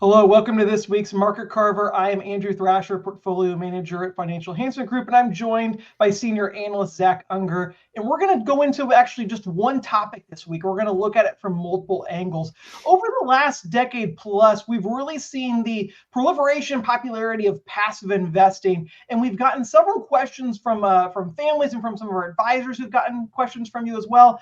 Hello, welcome to this week's Market Carver. I am Andrew Thrasher, Portfolio Manager at Financial Enhancement Group, and I'm joined by Senior Analyst Zach Unger. And we're going to go into actually just one topic this week. We're going to look at it from multiple angles. Over the last decade plus, we've really seen the proliferation and popularity of passive investing, and we've gotten several questions from families and from some of our advisors who've gotten questions from you as well,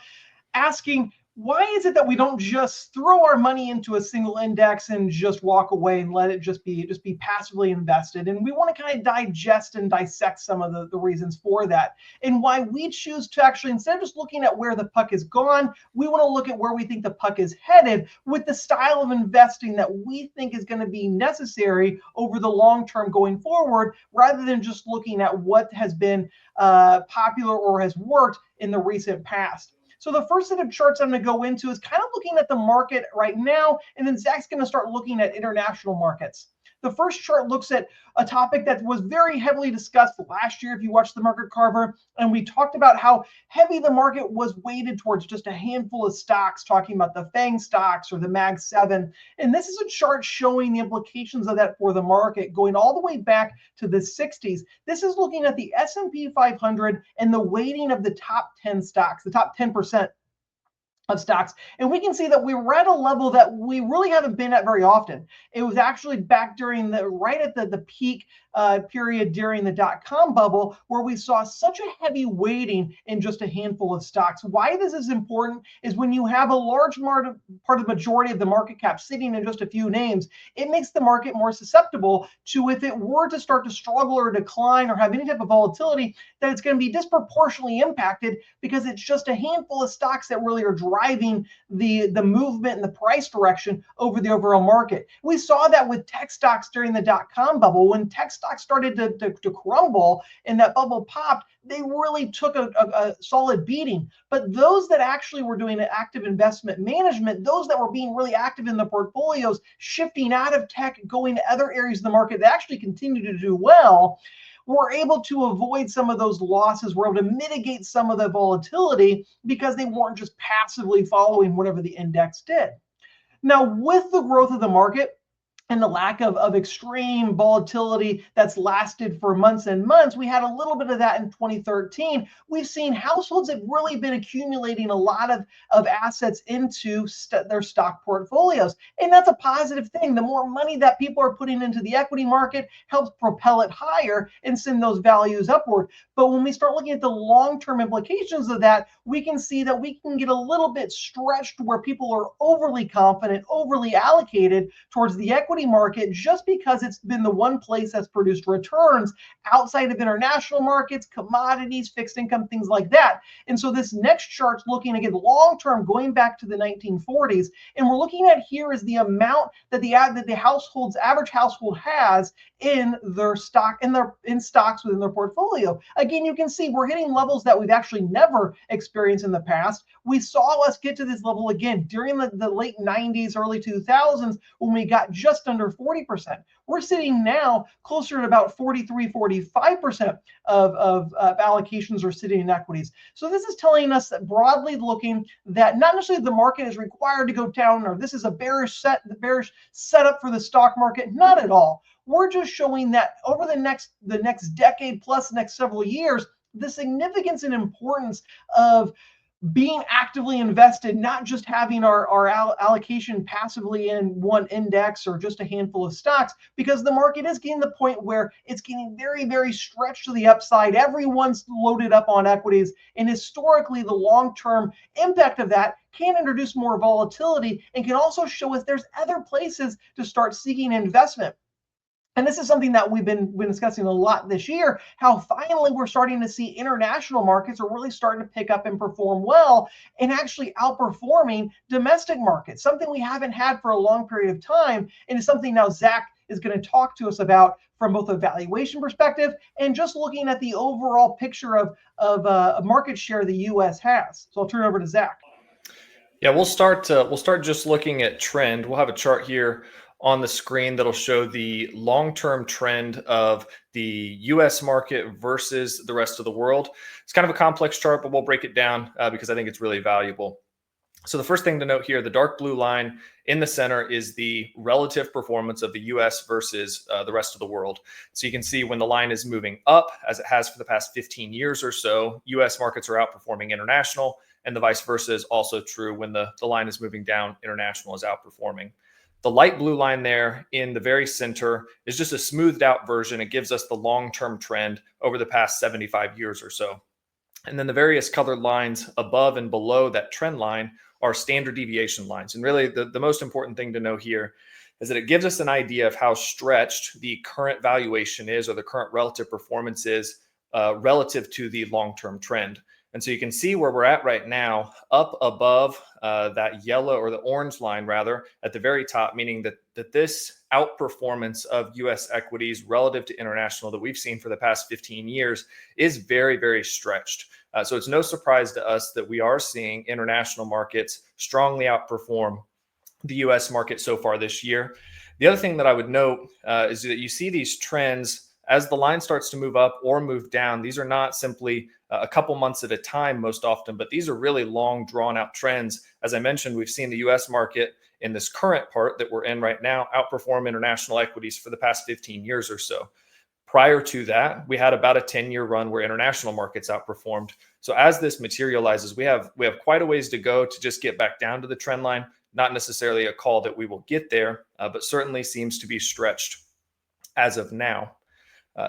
asking, why is it that we don't just throw our money into a single index and just walk away and let it just be passively invested? And we want to kind of digest and dissect some of the reasons for that, and why we choose to actually, instead of just looking at where the puck is gone, we want to look at where we think the puck is headed with the style of investing that we think is going to be necessary over the long term going forward, rather than just looking at what has been popular or has worked in the recent past. So the first set of charts I'm going to go into is kind of looking at the market right now, and then Zach's going to start looking at international markets. The first chart looks at a topic that was very heavily discussed last year, if you watched the Market Carver, and we talked about how heavy the market was weighted towards just a handful of stocks, talking about the FANG stocks or the Mag 7. And this is a chart showing the implications of that for the market, going all the way back to the 60s. This is looking at the S&P 500 and the weighting of the top 10 stocks, the top 10% of stocks. And we can see that we were at a level that we really haven't been at very often. It was actually back during right at the peak period during the dot-com bubble, where we saw such a heavy weighting in just a handful of stocks. Why this is important is when you have a large part of the majority of the market cap sitting in just a few names, it makes the market more susceptible to, if it were to start to struggle or decline or have any type of volatility, that it's going to be disproportionately impacted, because it's just a handful of stocks that really are driving the movement and the price direction over the overall market. We saw that with tech stocks during the dot-com bubble. When tech stocks started to crumble and that bubble popped, they really took a solid beating. But those that actually were doing an active investment management, those that were being really active in the portfolios, shifting out of tech, going to other areas of the market that actually continue to do well, were able to avoid some of those losses, were able to mitigate some of the volatility, because they weren't just passively following whatever the index did. Now, with the growth of the market and the lack of extreme volatility that's lasted for months and months, we had a little bit of that in 2013. We've seen households have really been accumulating a lot of assets into their stock portfolios. And that's a positive thing. The more money that people are putting into the equity market helps propel it higher and send those values upward. But when we start looking at the long-term implications of that, we can see that we can get a little bit stretched, where people are overly confident, overly allocated towards the equity market, just because it's been the one place that's produced returns outside of international markets, commodities, fixed income, things like that. And so this next chart's looking again long term, going back to the 1940s, and we're looking at here is the amount that the average household has in their stock, in stocks within their portfolio. Again, you can see we're hitting levels that we've actually never experienced in the past. We saw us get to this level again during the late 90s, early 2000s, when we got just under 40%. We're sitting now closer to about 43, 45% of allocations are sitting in equities. So this is telling us that, broadly looking, that not necessarily the market is required to go down, or this is a bearish setup for the stock market. Not at all. We're just showing that over the next decade plus, next several years, the significance and importance of being actively invested, not just having our allocation passively in one index or just a handful of stocks, because the market is getting to the point where it's getting very, very stretched to the upside. Everyone's loaded up on equities, and historically, the long-term impact of that can introduce more volatility and can also show us there's other places to start seeking investment. And this is something that we've been discussing a lot this year, how finally we're starting to see international markets are really starting to pick up and perform well, and actually outperforming domestic markets, something we haven't had for a long period of time. And it's something now Zach is going to talk to us about from both a valuation perspective and just looking at the overall picture of market share the U.S. has. So I'll turn it over to Zach. Yeah, we'll start just looking at trend. We'll have a chart here on the screen that'll show the long-term trend of the U.S. market versus the rest of the world. It's kind of a complex chart, but we'll break it down because I think it's really valuable. So the first thing to note here, the dark blue line in the center is the relative performance of the US versus the rest of the world. So you can see when the line is moving up, as it has for the past 15 years or so, US markets are outperforming international, and the vice versa is also true. When the line is moving down, international is outperforming. The light blue line there in the very center is just a smoothed out version. It gives us the long-term trend over the past 75 years or so. And then the various colored lines above and below that trend line are standard deviation lines. And really the most important thing to know here is that it gives us an idea of how stretched the current valuation is, or the current relative performance is, relative to the long-term trend. And so you can see where we're at right now, up above that yellow, or the orange line rather, at the very top, meaning that this outperformance of US equities relative to international that we've seen for the past 15 years is very, very stretched. So it's no surprise to us that we are seeing international markets strongly outperform the US market so far this year. The other thing that I would note is that you see these trends as the line starts to move up or move down. These are not simply a couple months at a time most often, but these are really long, drawn out trends. As I mentioned, we've seen the US market in this current part that we're in right now outperform international equities for the past 15 years or so. Prior to that, we had about a 10-year run where international markets outperformed. So as this materializes, we have quite a ways to go to just get back down to the trend line. Not necessarily a call that we will get there, but certainly seems to be stretched as of now.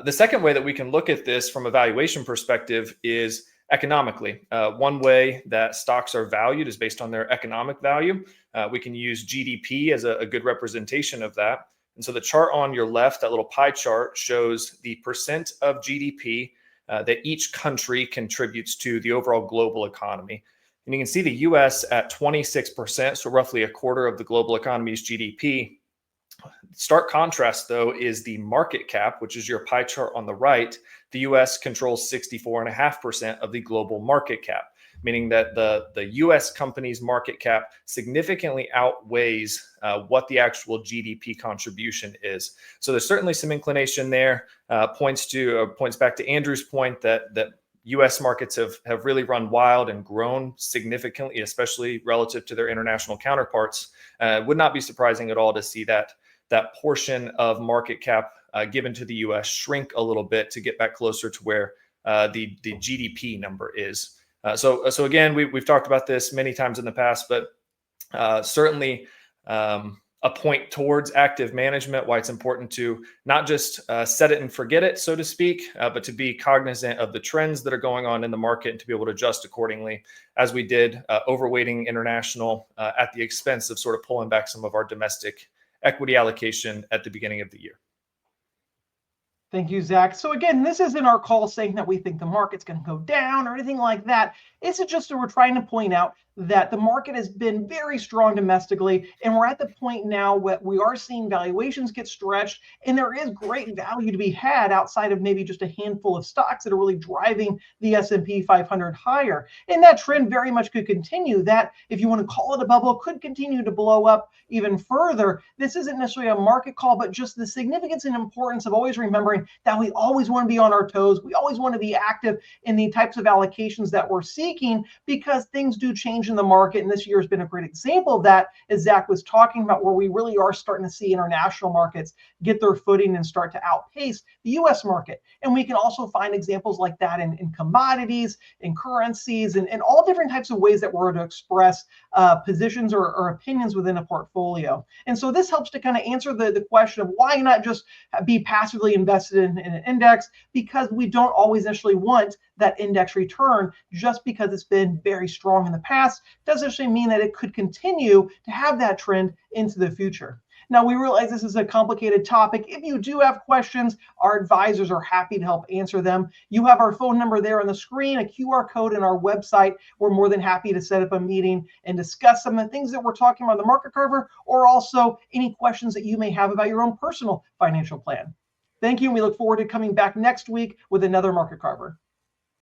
The second way that we can look at this from a valuation perspective is economically. One way that stocks are valued is based on their economic value. We can use GDP as a good representation of that. And so the chart on your left, that little pie chart, shows the percent of GDP that each country contributes to the overall global economy. And you can see the US at 26%, so roughly a quarter of the global economy's GDP. Stark contrast, though, is the market cap, which is your pie chart on the right. The US controls 64.5% of the global market cap, meaning that the US company's market cap significantly outweighs what the actual GDP contribution is. So there's certainly some inclination there. Points back to Andrew's point that US markets have really run wild and grown significantly, especially relative to their international counterparts. Would not be surprising at all to see that portion of market cap given to the US shrink a little bit to get back closer to where the GDP number is. So again, we've talked about this many times in the past, but certainly a point towards active management, why it's important to not just set it and forget it, so to speak, but to be cognizant of the trends that are going on in the market and to be able to adjust accordingly, as we did, overweighting international at the expense of sort of pulling back some of our domestic equity allocation at the beginning of the year. Thank you, Zach. So again, this isn't our call saying that we think the market's going to go down or anything like that. It's just that we're trying to point out that the market has been very strong domestically, and we're at the point now where we are seeing valuations get stretched, and there is great value to be had outside of maybe just a handful of stocks that are really driving the S&P 500 higher. And that trend very much could continue. That, if you want to call it a bubble, could continue to blow up even further. This isn't necessarily a market call, but just the significance and importance of always remembering that we always want to be on our toes. We always want to be active in the types of allocations that we're seeking, because things do change in the market. And this year has been a great example of that, as Zach was talking about, where we really are starting to see international markets get their footing and start to outpace the US market. And we can also find examples like that in commodities, in currencies, and all different types of ways that we're to express positions or opinions within a portfolio. And so this helps to kind of answer the question of why not just be passively invested in an index, because we don't always necessarily want that index return. Just because it's been very strong in the past doesn't actually mean that it could continue to have that trend into the future. Now, we realize this is a complicated topic. If you do have questions, our advisors are happy to help answer them. You have our phone number there on the screen, a QR code in our website. We're more than happy to set up a meeting and discuss some of the things that we're talking about in the Market Carver, or also any questions that you may have about your own personal financial plan. Thank you, and we look forward to coming back next week with another Market Carver.